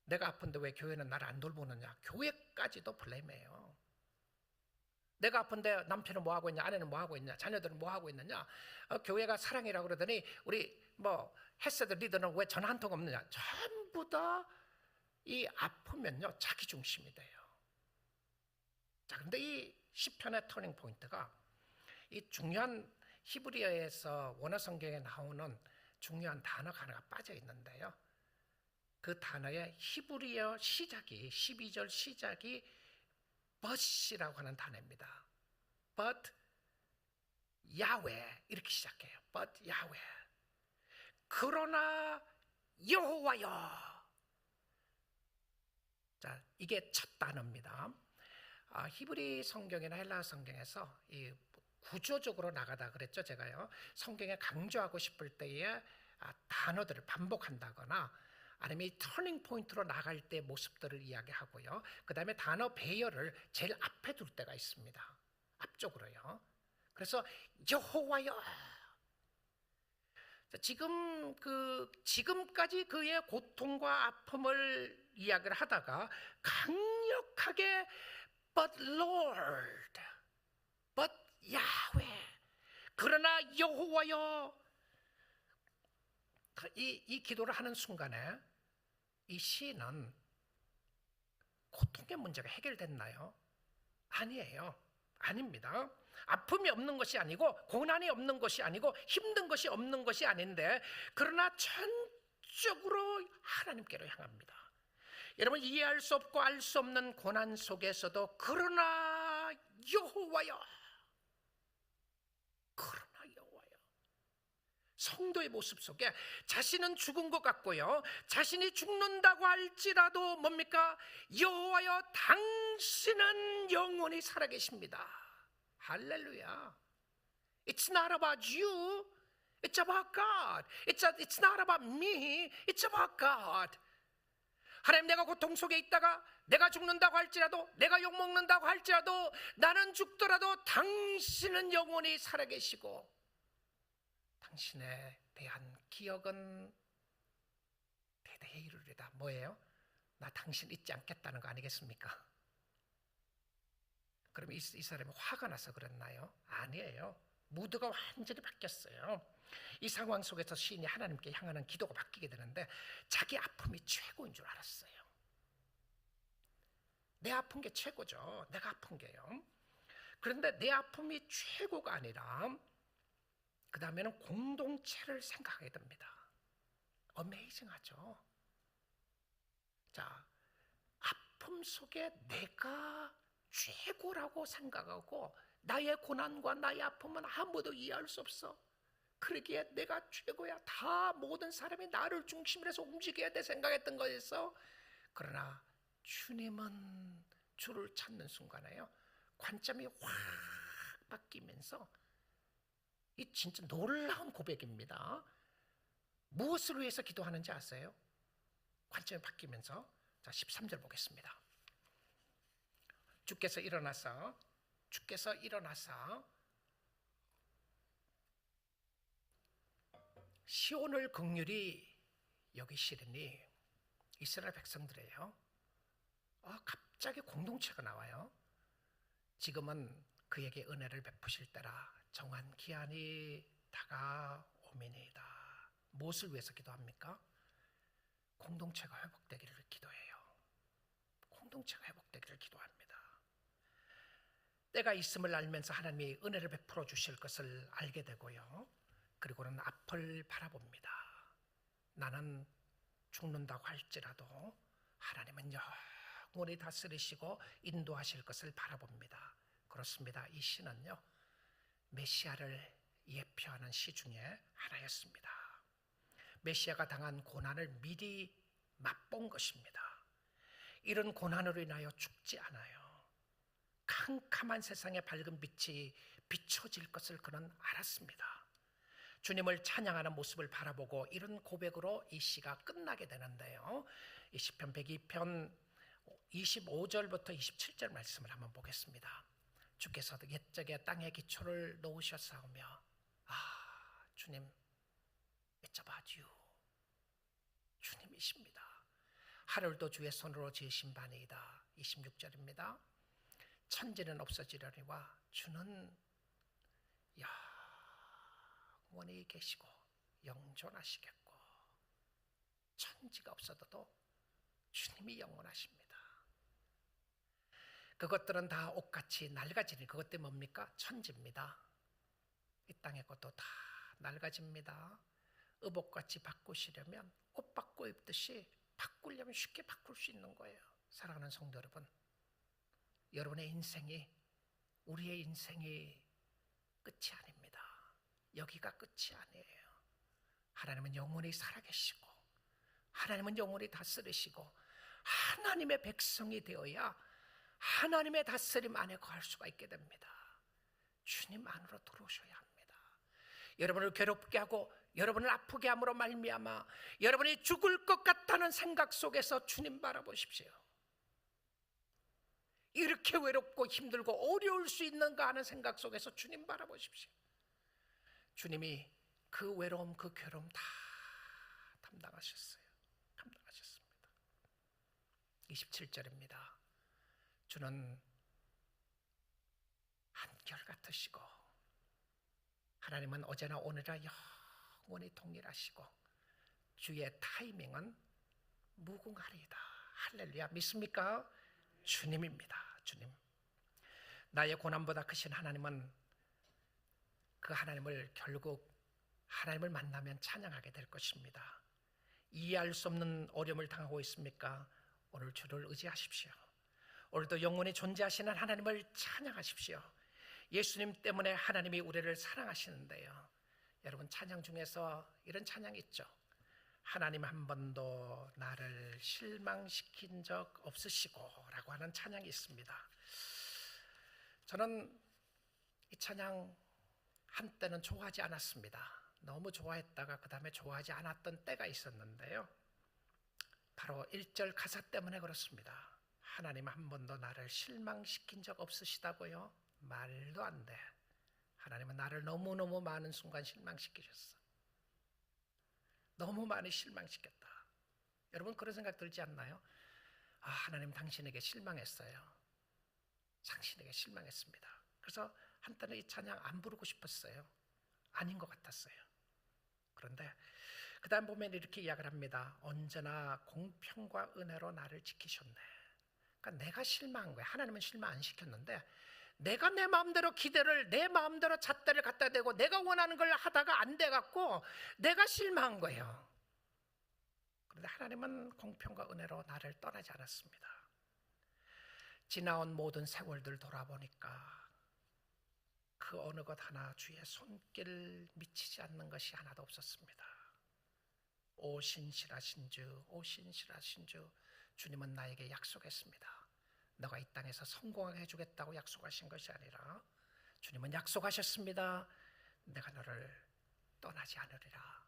내가 아픈데 왜 교회는 나를 안 돌보느냐. 교회까지도 블레임해요. 내가 아픈데 남편은 뭐 하고 있냐, 아내는 뭐 하고 있냐, 자녀들은 뭐 하고 있느냐. 교회가 사랑이라고 그러더니 우리 뭐 헤세드 리더는 왜 전화 한 통 없느냐. 전부 다 이 아프면요 자기 중심이 돼요. 자, 그런데 이 시편의 터닝 포인트가 이 중요한 히브리어에서 원어 성경에 나오는 중요한 단어가 하나가 빠져 있는데요. 그 단어의 히브리어 시작이 12절 시작이 but이라고 하는 단어입니다. but 야훼 이렇게 시작해요. but 야훼 그러나 여호와여. 자, 이게 첫 단어입니다. 히브리 성경이나 헬라어 성경에서 이 구조적으로 나가다 그랬죠. 제가요 성경에 강조하고 싶을 때에 단어들을 반복한다거나 아니면 이 터닝 포인트로 나갈 때 모습들을 이야기하고요. 그 다음에 단어 배열을 제일 앞에 둘 때가 있습니다. 앞쪽으로요. 그래서 여호와여. 지금까지 그의 고통과 아픔을 이야기를 하다가 강력하게 But Lord, but Yahweh. 그러나 여호와여. 이 기도를 하는 순간에 이 시인은 고통의 문제가 해결됐나요? 아니에요. 아닙니다. 아픔이 없는 것이 아니고 고난이 없는 것이 아니고 힘든 것이 없는 것이 아닌데 그러나 전적으로 하나님께로 향합니다. 여러분 이해할 수 없고 알 수 없는 고난 속에서도 그러나 여호와여. 그러나 여호와여. 성도의 모습 속에 자신은 죽은 것 같고요. 자신이 죽는다고 할지라도 뭡니까? 여호와여 당신은 영원히 살아계십니다. 할렐루야. It's not about you. It's about God. It's not about me. It's about God. 하나님, 내가 고통 속에 있다가 내가 죽는다고 할지라도, 내가 욕먹는다고 할지라도, 나는 죽더라도 당신은 영원히 살아계시고 당신에 대한 기억은 대대에 이르리다. 뭐예요? 나 당신 잊지 않겠다는 거 아니겠습니까? 그럼 이 사람이 화가 나서 그랬나요? 아니에요. 무드가 완전히 바뀌었어요. 이 상황 속에서 시인이 하나님께 향하는 기도가 바뀌게 되는데, 자기 아픔이 최고인 줄 알았어요. 내 아픈 게 최고죠. 내가 아픈 게요. 그런데 내 아픔이 최고가 아니라 그 다음에는 공동체를 생각하게 됩니다. 어메이징하죠. 자, 아픔 속에 내가 최고라고 생각하고 나의 고난과 나의 아픔은 아무도 이해할 수 없어. 그러기에 내가 최고야. 다 모든 사람이 나를 중심으로 해서 움직여야 돼 생각했던 거였어. 그러나 주님은 주를 찾는 순간에요, 관점이 확 바뀌면서, 이 진짜 놀라운 고백입니다. 무엇을 위해서 기도하는지 아세요? 관점이 바뀌면서. 자, 13절 보겠습니다. 주께서 일어나서 시온을 긍휼히 여기시리니, 이스라엘 백성들이에요. 갑자기 공동체가 나와요. 지금은 그에게 은혜를 베푸실 때라, 정한 기한이 다가오미니이다. 무엇을 위해서 기도합니까? 공동체가 회복되기를 기도해요. 공동체가 회복되기를 기도합니다. 때가 있음을 알면서 하나님이 은혜를 베풀어 주실 것을 알게 되고요, 그리고는 앞을 바라봅니다. 나는 죽는다고 할지라도 하나님은 영원히 다스리시고 인도하실 것을 바라봅니다. 그렇습니다. 이 시는요, 메시아를 예표하는 시 중에 하나였습니다. 메시아가 당한 고난을 미리 맛본 것입니다. 이런 고난으로 인하여 죽지 않아요. 캄캄한 세상의 밝은 빛이 비춰질 것을 그는 알았습니다. 주님을 찬양하는 모습을 바라보고 이런 고백으로 이 시가 끝나게 되는데요, 이 시편 102편 25절부터 27절 말씀을 한번 보겠습니다. 주께서 옛적에 땅에 기초를 놓으셨사오며, 주님 에쩌바지요, 주님이십니다. 하늘도 주의 손으로 지으신 바니이다. 26절입니다. 천지는 없어지려니와 주는 영원히 계시고 영존하시겠고, 천지가 없어도 주님이 영원하십니다. 그것들은 다 옷같이 낡아지니, 그것들이 뭡니까? 천지입니다. 이 땅의 것도 다 낡아집니다. 의복같이 바꾸시려면 옷 바꿔 입듯이 바꾸려면 쉽게 바꿀 수 있는 거예요. 사랑하는 성도 여러분, 여러분의 인생이, 우리의 인생이 끝이 아닙니다. 여기가 끝이 아니에요. 하나님은 영원히 살아계시고, 하나님은 영원히 다스리시고, 하나님의 백성이 되어야 하나님의 다스림 안에 거할 수가 있게 됩니다. 주님 안으로 들어오셔야 합니다. 여러분을 괴롭게 하고 여러분을 아프게 함으로 말미암아 여러분이 죽을 것 같다는 생각 속에서 주님 바라보십시오. 이렇게 외롭고 힘들고 어려울 수 있는가 하는 생각 속에서 주님 바라보십시오. 주님이 그 외로움, 그 괴로움 다 담당하셨어요. 담당하셨습니다. 27절입니다. 주는 한결같으시고, 하나님은 어제나 오늘이나 영원히 동일하시고, 주의 타이밍은 무궁하리이다. 할렐루야. 믿습니까? 주님입니다. 주님. 나의 고난보다 크신 하나님은, 그 하나님을 결국 하나님을 만나면 찬양하게 될 것입니다. 이해할 수 없는 어려움을 당하고 있습니까? 오늘 주를 의지하십시오. 오늘도 영원히 존재하시는 하나님을 찬양하십시오. 예수님 때문에 하나님이 우리를 사랑하시는데요, 여러분 찬양 중에서 이런 찬양이 있죠. 하나님 한 번도 나를 실망시킨 적 없으시고 라고 하는 찬양이 있습니다. 저는 이 찬양 한때는 좋아하지 않았습니다. 너무 좋아했다가 그 다음에 좋아하지 않았던 때가 있었는데요, 바로 1절 가사 때문에 그렇습니다. 하나님 한 번도 나를 실망시킨 적 없으시다고요? 말도 안 돼. 하나님은 나를 너무너무 많은 순간 실망시키셨어. 너무 많이 실망시켰다. 여러분 그런 생각 들지 않나요? 아, 하나님 당신에게 실망했어요. 당신에게 실망했습니다. 그래서 한때는 이 찬양 안 부르고 싶었어요. 아닌 것 같았어요. 그런데 그 다음 보면 이렇게 이야기를 합니다. 언제나 공평과 은혜로 나를 지키셨네. 그러니까 내가 실망한 거야. 하나님은 실망 안 시켰는데 내가 내 마음대로 기대를, 내 마음대로 잣대를 갖다 대고 내가 원하는 걸 하다가 안 돼갖고 내가 실망한 거예요. 그런데 하나님은 공평과 은혜로 나를 떠나지 않았습니다. 지나온 모든 세월들 돌아보니까 그 어느 것 하나 주의 손길 미치지 않는 것이 하나도 없었습니다. 오 신실하신 주, 오 신실하신 주, 주님은 나에게 약속했습니다. 너가 이 땅에서 성공하게 해주겠다고 약속하신 것이 아니라 주님은 약속하셨습니다. 내가 너를 떠나지 않으리라.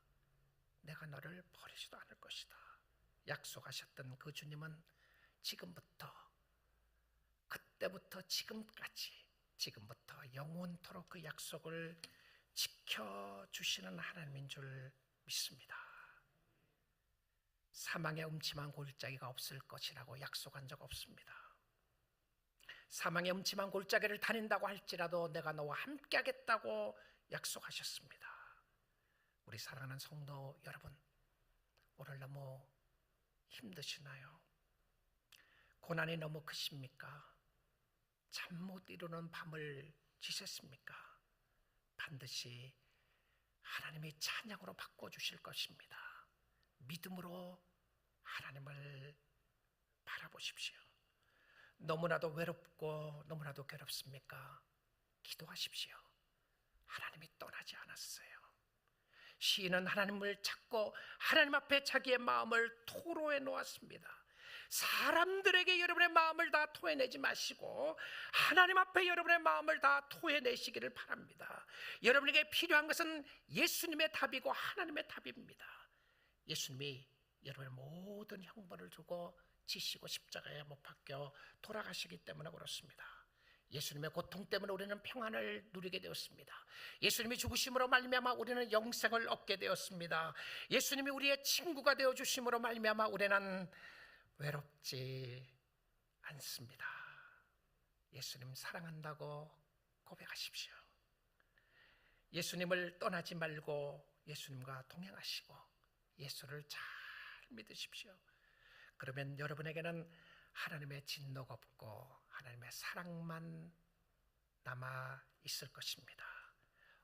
내가 너를 버리지도 않을 것이다. 약속하셨던 그 주님은 지금부터, 그때부터 지금까지, 지금부터 영원토록 그 약속을 지켜주시는 하나님인 줄 믿습니다. 사망의 음침한 골짜기가 없을 것이라고 약속한 적 없습니다. 사망의 음침한 골짜기를 다닌다고 할지라도 내가 너와 함께 하겠다고 약속하셨습니다. 우리 사랑하는 성도 여러분, 오늘 너무 힘드시나요? 고난이 너무 크십니까? 잠 못 이루는 밤을 지새십니까? 반드시 하나님이 찬양으로 바꿔주실 것입니다. 믿음으로 하나님을 바라보십시오. 너무나도 외롭고 너무나도 괴롭습니까? 기도하십시오. 하나님이 떠나지 않았어요. 시인은 하나님을 찾고 하나님 앞에 자기의 마음을 토로해 놓았습니다. 사람들에게 여러분의 마음을 다 토해내지 마시고 하나님 앞에 여러분의 마음을 다 토해내시기를 바랍니다. 여러분에게 필요한 것은 예수님의 답이고 하나님의 답입니다. 예수님이 여러분의 모든 형벌을 두고 지시고 십자가에 못 박혀 돌아가시기 때문에 그렇습니다. 예수님의 고통 때문에 우리는 평안을 누리게 되었습니다. 예수님이 죽으심으로 말미암아 우리는 영생을 얻게 되었습니다. 예수님이 우리의 친구가 되어 주심으로 말미암아 우리는 외롭지 않습니다. 예수님 사랑한다고 고백하십시오. 예수님을 떠나지 말고 예수님과 동행하시고 예수를 잘 믿으십시오. 그러면 여러분에게는 하나님의 진노가 없고 하나님의 사랑만 남아 있을 것입니다.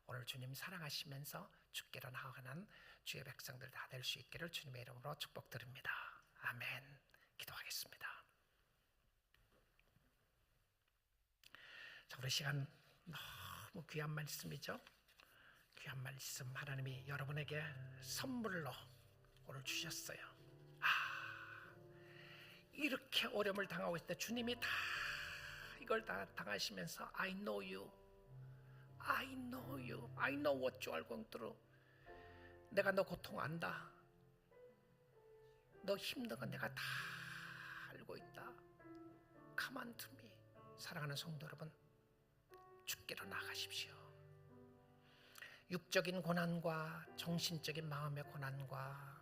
오늘 주님 사랑하시면서 주께로 나아가는 주의 백성들 다 될 수 있기를 주님의 이름으로 축복드립니다. 아멘. 기도하겠습니다. 자, 우리 시간 너무 귀한 말씀이죠. 귀한 말씀 하나님이 여러분에게 선물로 오늘 주셨어요. 이렇게 어려움을 당하고 있을 때 주님이 다 이걸 다 당하시면서 I know you, I know you, I know what you are going through. 내가 너 고통 안다. 너 힘든 건 내가 다 알고 있다. Come unto me. 사랑하는 성도 여러분, 주께로 나가십시오. 육적인 고난과 정신적인 마음의 고난과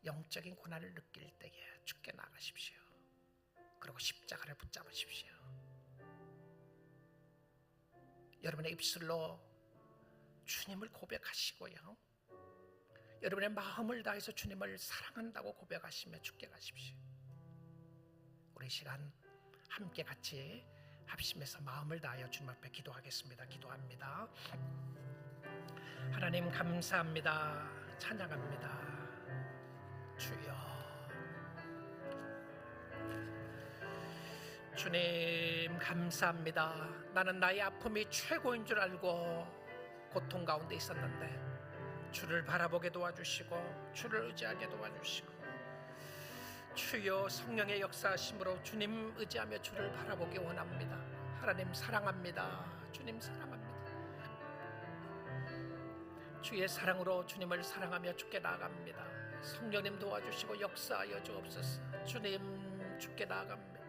영적인 고난을 느낄 때에 주께 나가십시오. 그리고 십자가를 붙잡으십시오. 여러분의 입술로 주님을 고백하시고요, 여러분의 마음을 다해서 주님을 사랑한다고 고백하시며 주께 가십시오. 우리 시간 함께 같이 합심해서 마음을 다하여 주님 앞에 기도하겠습니다. 기도합니다. 하나님 감사합니다. 찬양합니다. 주여, 주님 감사합니다. 나는 나의 아픔이 최고인 줄 알고 고통 가운데 있었는데 주를 바라보게 도와주시고 주를 의지하게 도와주시고, 주여 성령의 역사하심으로 주님 의지하며 주를 바라보기 원합니다. 하나님 사랑합니다. 주님 사랑합니다. 주의 사랑으로 주님을 사랑하며 주께 나아갑니다. 성령님 도와주시고 역사하여 주옵소서. 주님, 주께 나아갑니다.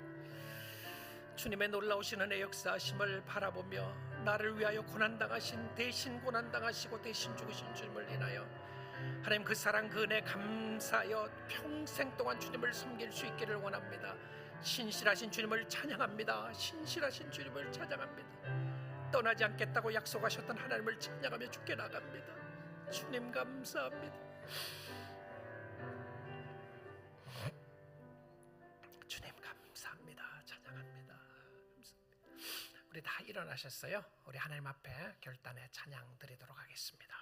주님의 놀라우신 은혜 역사하심을 바라보며 나를 위하여 고난당하신, 대신 고난당하시고 대신 죽으신 주님을 인하여 하나님 그 사랑 그 은혜 감사하여 평생 동안 주님을 섬길 수 있기를 원합니다. 신실하신 주님을 찬양합니다. 신실하신 주님을 찬양합니다. 떠나지 않겠다고 약속하셨던 하나님을 찬양하며 주께 나갑니다. 주님 감사합니다. 주님 감사합니다. 찬양합니다. 감사합니다. 우리 다 일어나셨어요? 우리 하나님 앞에 결단의 찬양 드리도록 하겠습니다.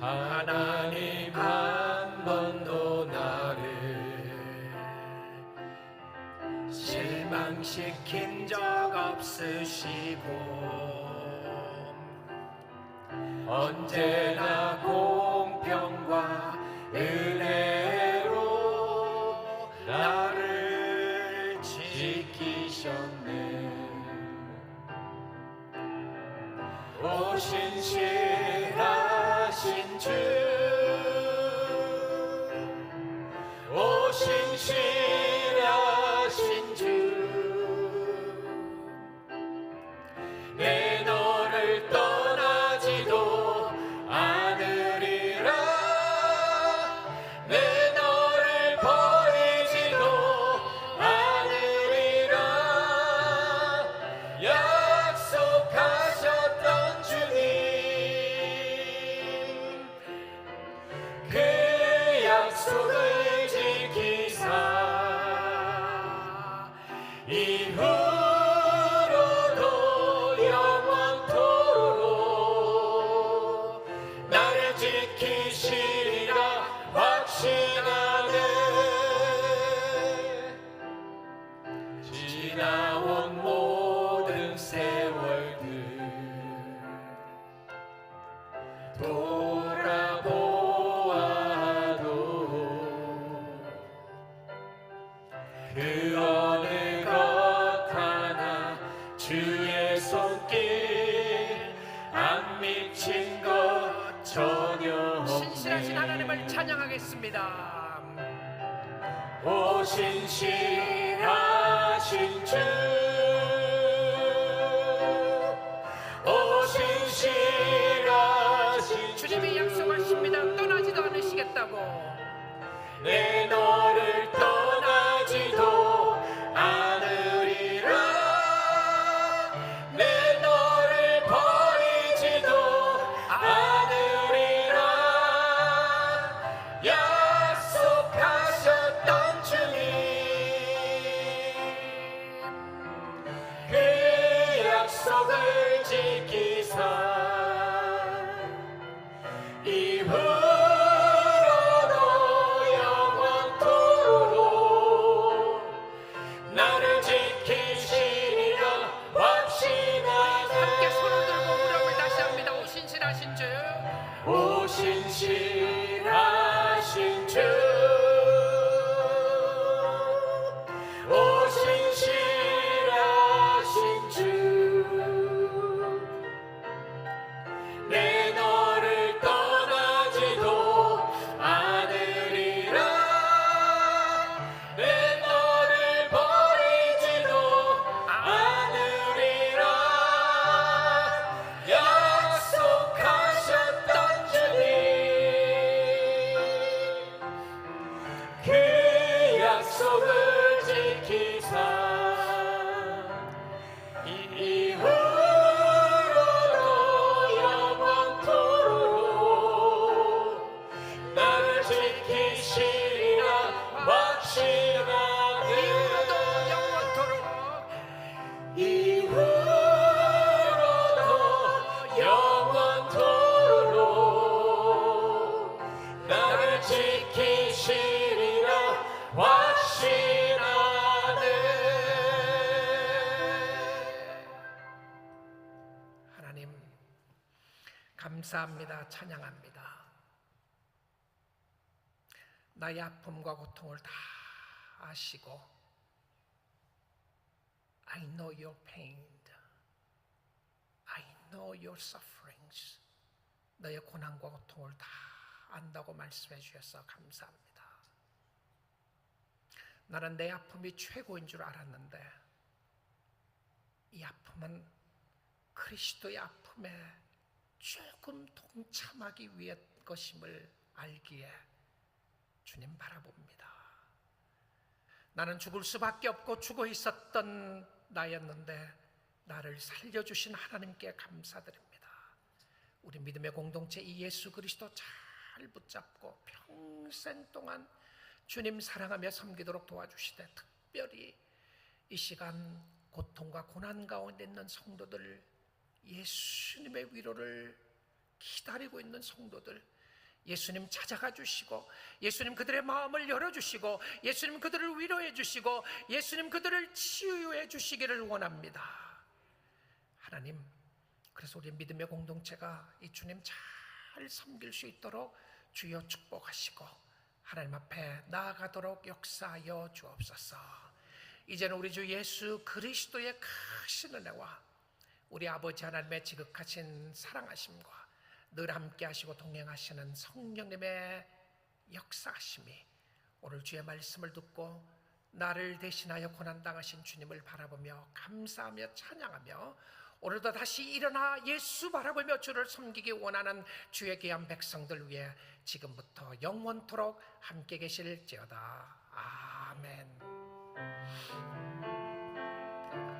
하나님 한 번도 나를 실망시킨 적 없으시고 언제나 공평과 은혜로 나를 지키셨네. 오 신실하신 주, 오 신실하신 주, 내 너를 떠나지도 않으리라. 내 너를 버리지도 않으리라. 약속하셨던 주님, 그 약속을 지키사 이후로도 영원토록 나를 지키시리라 확신하네. 지나온 모든 세월들 돌아보아도 그 어느 것 하나 주의 손길 안 미친 것 전혀 신실하신 하나님을 없네. 찬양하겠습니다. 오 신실하신 주, 오 신실하신 주, 주님이 약속하십니다. 떠나지도 않으시겠다고. 내 너를 떠나지도 않으리라. 내 너를 버리지도 않으리라. 약속하셨던 주님, 그 약속을 지키사 이후로도 영원토록 나를 지키시리라 확신하네. 함께 손을 들고 무릎을 다시 합니다. 오 신실하신 주, 오 신실하신 주, 오 신실하신 주, 내 너를 떠나지도 않으리라. 내 너를 버리지도 않으리라. 약속하셨던 주님, 그 약속을 지키사 이후로도 영원토록 나를 지키시리라 확신하네. 이후로도 영원토록 이후로도 영원토록 나를 지키시리라 확신하네. 하나님 감사합니다. 찬양합니다. 나의 아픔과 고통을 다 아시고 I know your pain. I know your sufferings. 너의 고난과 고통을 다 안다고 말씀해 주셔서 감사합니다. 나는 내 아픔이 최고인 줄 알았는데 이 아픔은 그리스도의 아픔에 조금 동참하기 위한 것임을 알기에 주님 바라봅니다. 나는 죽을 수밖에 없고 죽어 있었던 나였는데 나를 살려주신 하나님께 감사드립니다. 우리 믿음의 공동체 이 예수 그리스도 잘 붙잡고 평생 동안 주님 사랑하며 섬기도록 도와주시되, 특별히 이 시간 고통과 고난 가운데 있는 성도들, 예수님의 위로를 기다리고 있는 성도들, 예수님 찾아가 주시고 예수님 그들의 마음을 열어주시고 예수님 그들을 위로해 주시고 예수님 그들을 치유해 주시기를 원합니다. 하나님, 그래서 우리 믿음의 공동체가 이 주님 잘 섬길 수 있도록 주여 축복하시고 하나님 앞에 나아가도록 역사하여 주옵소서. 이제는 우리 주 예수 그리스도의 크신 은혜와 우리 아버지 하나님의 지극하신 사랑하심과 늘 함께 하시고 동행하시는 성령님의 역사하심이 오늘 주의 말씀을 듣고 나를 대신하여 고난당하신 주님을 바라보며 감사하며 찬양하며 오늘도 다시 일어나 예수 바라보며 주를 섬기기 원하는 주의 귀한 백성들 위해 지금부터 영원토록 함께 계실지어다. 아멘.